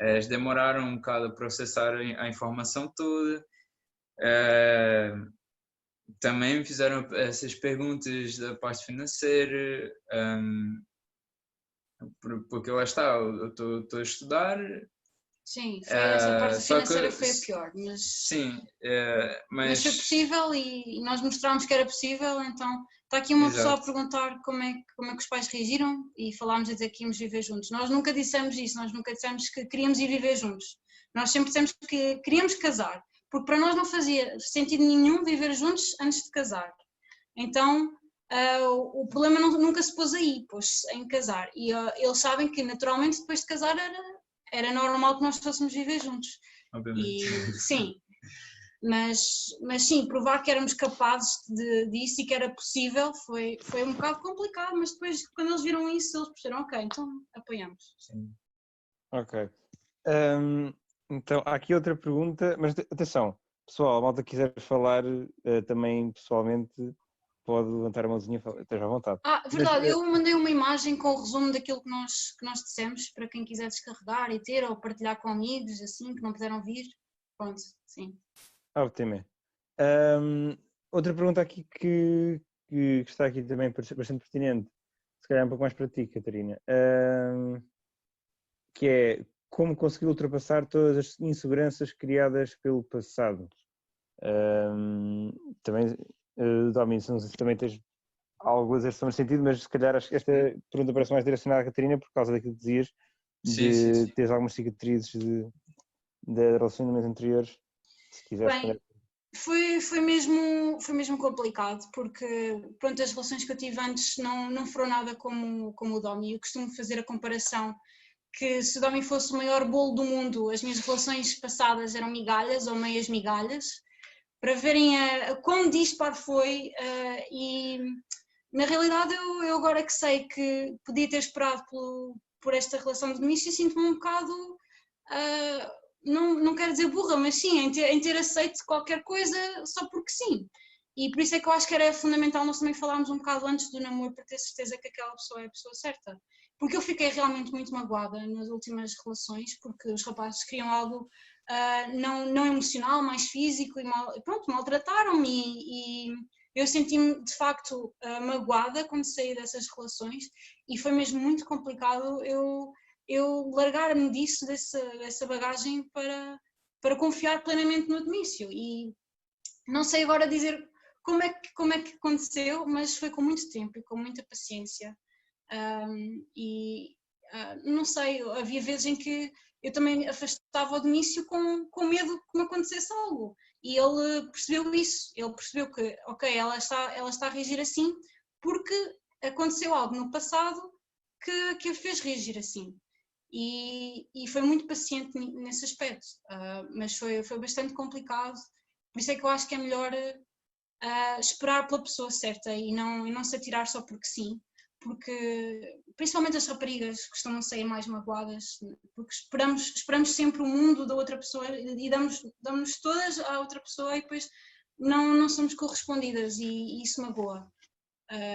eles demoraram um bocado a processar a informação toda, também me fizeram essas perguntas da parte financeira, porque lá está, eu estou a estudar. Sim, essa parte financeira foi a pior, sim, mas foi possível e nós mostrámos que era possível, então está aqui uma pessoa a perguntar como é que os pais reagiram e falámos a dizer que íamos viver juntos. Nós nunca dissemos isso, nós nunca dissemos que queríamos ir viver juntos, nós sempre dissemos que queríamos casar, porque para nós não fazia sentido nenhum viver juntos antes de casar. Então o problema nunca se pôs aí, pôs em casar e eles sabem que naturalmente depois de casar era normal que nós fôssemos viver juntos. Obviamente. E, sim, mas sim, provar que éramos capazes disso e que era possível foi um bocado complicado, mas depois quando eles viram isso eles perceberam, ok, então apoiamos. Sim. Ok. Então há aqui outra pergunta, mas atenção, pessoal, a malta quiser falar também pessoalmente, pode levantar a mãozinha, esteja à vontade. Verdade, eu mandei uma imagem com o resumo daquilo que nós dissemos, para quem quiser descarregar e ter, ou partilhar com amigos, assim, que não puderam vir. Pronto, sim. Ótimo. Outra pergunta aqui que está aqui também bastante pertinente, se calhar um pouco mais para ti, Catarina, que é como conseguir ultrapassar todas as inseguranças criadas pelo passado. Também, Domi, não sei se também tens algo a dizer sobre esse sentido, mas se calhar acho que esta pergunta parece mais direcionada à Catarina por causa daquilo que dizias, de teres algumas cicatrizes de relacionamentos anteriores, se quiseres responder. Foi mesmo complicado, porque pronto, as relações que eu tive antes não foram nada como o Domi. Eu costumo fazer a comparação que se o Domi fosse o maior bolo do mundo, as minhas relações passadas eram migalhas ou meias migalhas, para verem quão disparo foi, e na realidade eu agora que sei que podia ter esperado por esta relação de início, sinto-me um bocado, não quero dizer burra, mas sim, em ter aceito qualquer coisa só porque sim. E por isso é que eu acho que era fundamental nós também falarmos um bocado antes do namoro, para ter certeza que aquela pessoa é a pessoa certa. Porque eu fiquei realmente muito magoada nas últimas relações, porque os rapazes queriam algo não emocional, mais físico, e maltrataram-me, e eu senti-me de facto magoada quando saí dessas relações, e foi mesmo muito complicado eu largar-me dessa bagagem para confiar plenamente no Domício. E não sei agora dizer como é que aconteceu, mas foi com muito tempo e com muita paciência. Não sei, havia vezes em que eu também afastava o Domício com medo que me acontecesse algo, e ele percebeu isso, ele percebeu que, ok, ela está a reagir assim porque aconteceu algo no passado que a fez reagir assim, e foi muito paciente nesse aspecto, mas foi bastante complicado, por isso é que eu acho que é melhor esperar pela pessoa certa e não se atirar só porque sim, porque principalmente as raparigas costumam sair mais magoadas, porque esperamos sempre o mundo da outra pessoa e damos todas à outra pessoa, e depois não somos correspondidas, e isso magoa,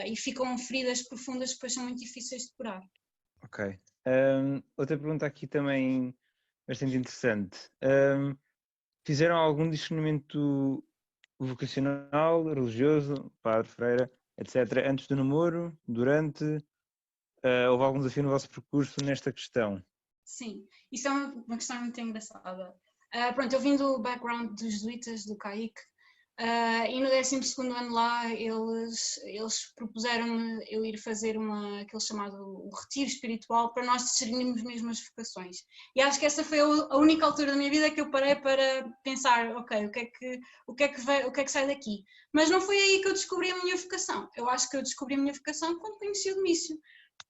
e ficam feridas profundas que depois são muito difíceis de curar. Ok. Outra pergunta aqui também bastante interessante. Fizeram algum discernimento vocacional, religioso, padre, freira, etc., antes do namoro, durante? Houve algum desafio no vosso percurso nesta questão? Sim, isso é uma questão muito engraçada. Pronto, eu vim do background dos jesuítas, do CAIC, e no 12º ano lá eles propuseram-me eu ir fazer aquele chamado o retiro espiritual, para nós discernirmos mesmo as vocações. E acho que essa foi a única altura da minha vida que eu parei para pensar, ok, o que é que sai daqui? Mas não foi aí que eu descobri a minha vocação. Eu acho que eu descobri a minha vocação quando conheci o Domício,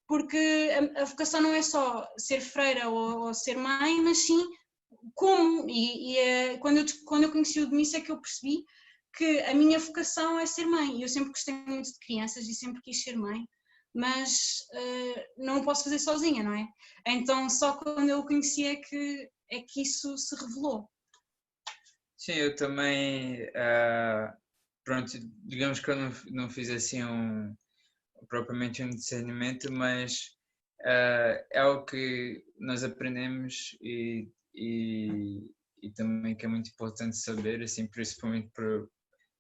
porque a vocação não é só ser freira ou ser mãe, mas sim como. Quando eu conheci o Domício é que eu percebi que a minha vocação é ser mãe. Eu sempre gostei muito de crianças e sempre quis ser mãe, mas não o posso fazer sozinha, não é? Então só quando eu o conheci é que isso se revelou. Sim, eu também, pronto, digamos que eu não fiz assim propriamente um discernimento, mas é algo que nós aprendemos e também que é muito importante saber, assim, principalmente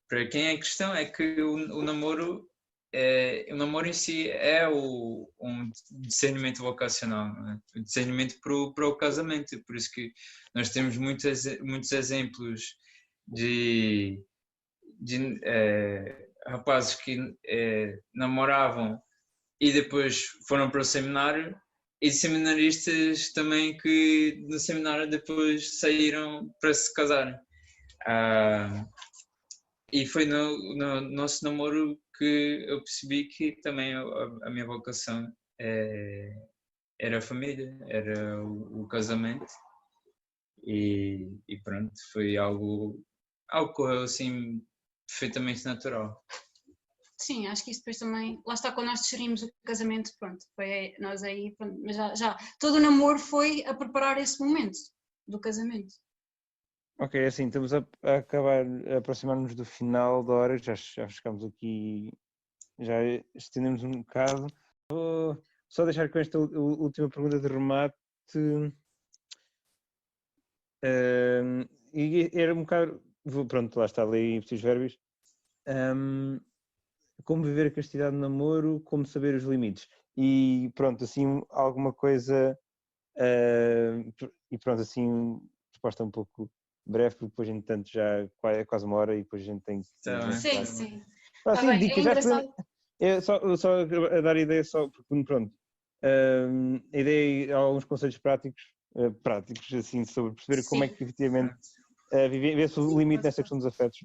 para quem é cristão, é que o namoro em si é um discernimento vocacional, não é? O discernimento para o casamento, por isso que nós temos muitos exemplos de rapazes que namoravam e depois foram para o seminário, e seminaristas também que no seminário depois saíram para se casarem. E foi no nosso namoro que eu percebi que também a minha vocação era a família, era o casamento, e pronto, foi algo que correu assim perfeitamente natural. Sim, acho que isso depois também, lá está, quando nós discernimos o casamento, pronto, foi nós aí, pronto, mas todo o namoro foi a preparar esse momento do casamento. Ok, assim, estamos a acabar, a aproximar-nos do final da hora, já ficamos aqui, já estendemos um bocado. Vou só deixar com esta última pergunta de remate. E era um bocado pronto, lá está, ali precisos verbos. Como viver a castidade no namoro, como saber os limites. E pronto, assim, alguma coisa. E pronto, assim, resposta um pouco breve, porque depois, entretanto, já é quase uma hora e depois a gente tem que. Tá bem. Sim, sim. Pronto, Tá assim, bem, é dicas, já engraçado. só a dar ideia, só porque, pronto, a ideia, alguns conselhos práticos, assim, sobre perceber como é Sim. que efetivamente ver-se o limite nesta questão dos afetos.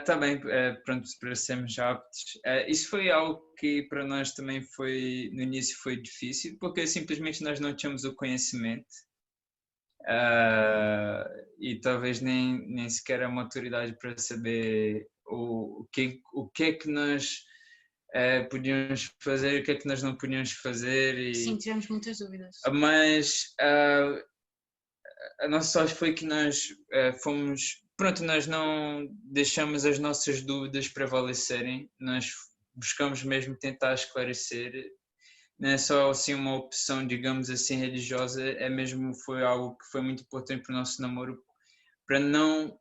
Tá bem, pronto, para sermos aptos. Isso foi algo que para nós também foi, no início foi difícil, porque simplesmente nós não tínhamos o conhecimento e talvez nem sequer a maturidade para saber o que é que nós podíamos fazer, o que é que nós não podíamos fazer. Sim, tivemos muitas dúvidas. Mas a nossa sorte foi que nós fomos. Pronto, nós não deixamos as nossas dúvidas prevalecerem, nós buscamos mesmo tentar esclarecer. Não é só assim uma opção, digamos assim, religiosa, foi algo que foi muito importante para o nosso namoro, para não,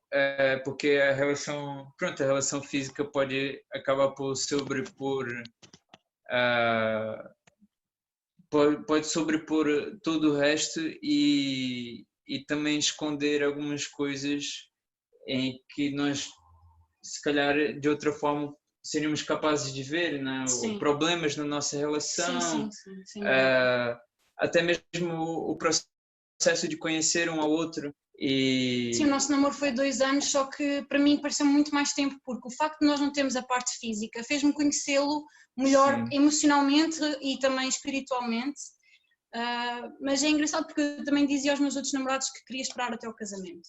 porque a relação física pode acabar por sobrepor, pode sobrepor todo o resto e também esconder algumas coisas em que nós, se calhar, de outra forma, seríamos capazes de ver, né? Problemas na nossa relação, sim. até mesmo o processo de conhecer um ao outro. Sim, o nosso namoro foi 2 anos, só que para mim pareceu muito mais tempo, porque o facto de nós não termos a parte física fez-me conhecê-lo melhor emocionalmente e também espiritualmente. Mas é engraçado porque eu também dizia aos meus outros namorados que queria esperar até o casamento.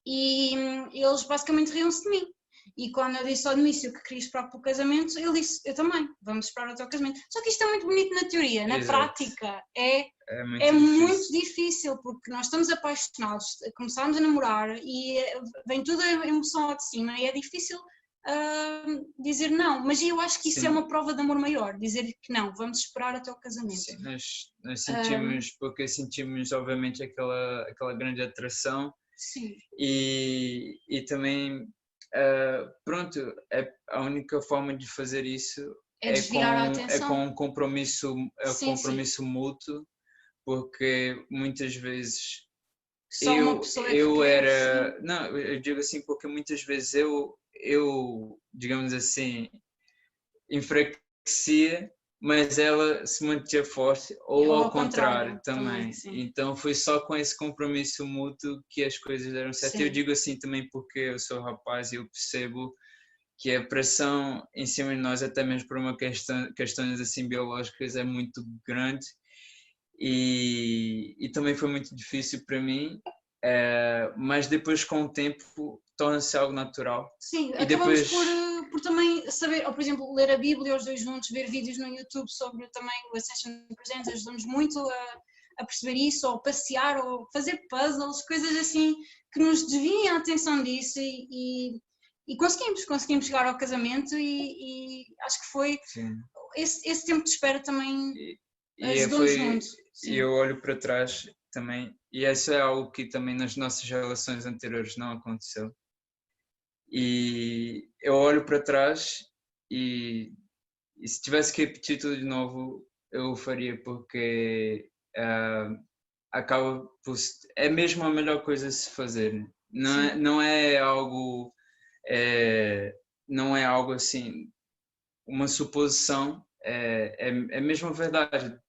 E eles basicamente riam-se de mim. E quando eu disse ao início que queria esperar pelo casamento, ele disse, eu também, vamos esperar até o casamento. Só que isto é muito bonito na teoria, na prática é muito difícil, porque nós estamos apaixonados, começámos a namorar e vem toda a emoção lá de cima e é difícil dizer não, mas eu acho que isso é uma prova de amor maior, dizer que não, vamos esperar até o casamento. Sim, nós sentimos, porque sentimos obviamente aquela grande atração. Sim. E também, pronto, a única forma de fazer isso é com um compromisso, compromisso mútuo, porque muitas vezes só uma pessoa eu era, não, eu digo assim porque muitas vezes eu digamos assim, enfraquecia, mas ela se mantinha forte, ou ao contrário também. Então foi só com esse compromisso mútuo que as coisas deram certo. Eu digo assim também porque eu sou rapaz e eu percebo que a pressão em cima de nós, até mesmo por uma questões assim biológicas, é muito grande e também foi muito difícil para mim, mas depois com o tempo torna-se algo natural. Sim, e acabamos por também saber, ou por exemplo, ler a Bíblia os dois juntos, ver vídeos no YouTube sobre também o Ascension Presents, ajudamos muito a perceber isso, ou passear, ou fazer puzzles, coisas assim que nos desviem a atenção disso e conseguimos chegar ao casamento e acho que foi esse tempo de espera também ajudou-nos muito. E eu olho para trás também, e isso é algo que também nas nossas relações anteriores não aconteceu. E eu olho para trás e se tivesse que repetir tudo de novo, eu o faria porque acaba por, é mesmo a melhor coisa a se fazer. Não é algo não é algo assim, uma suposição, é mesmo a verdade.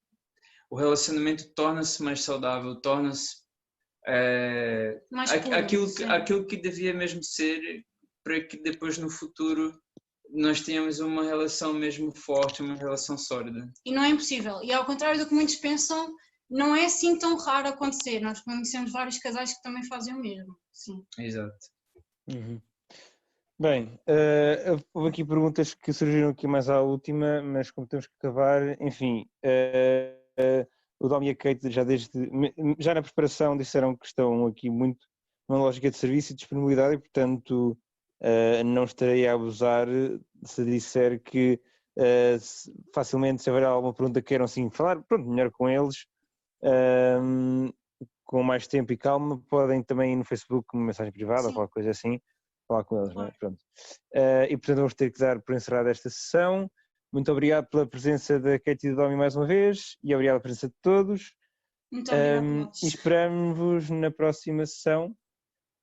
O relacionamento torna-se mais saudável, torna-se aquilo que devia mesmo ser, para que depois no futuro nós tenhamos uma relação mesmo forte, uma relação sólida. E não é impossível. E ao contrário do que muitos pensam, não é assim tão raro acontecer. Nós conhecemos vários casais que também fazem o mesmo. Sim. Exato. Uhum. Bem, houve aqui perguntas que surgiram aqui mais à última, mas como temos que acabar, enfim, o Dom e a Kate já na preparação disseram que estão aqui muito numa lógica de serviço e disponibilidade e, portanto, não estarei a abusar se disser que facilmente se haverá alguma pergunta que queiram assim falar, pronto, melhor com eles, com mais tempo e calma, podem também ir no Facebook uma mensagem privada ou Sim. qualquer coisa assim, falar com eles, não é? Claro. Pronto. E portanto vamos ter que dar por encerrada esta sessão. Muito obrigado pela presença da Katie e do Domi mais uma vez e obrigado pela presença de todos. Muito obrigada, E Lopes. esperamos-vos na próxima sessão.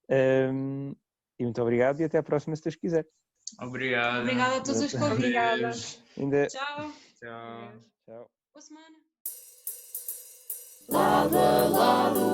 E muito obrigado e até à próxima, se Deus quiser. Obrigado. Obrigada a todos os convites. Obrigada. Ainda... Tchau. Tchau. Tchau. Boa semana. Lado a lado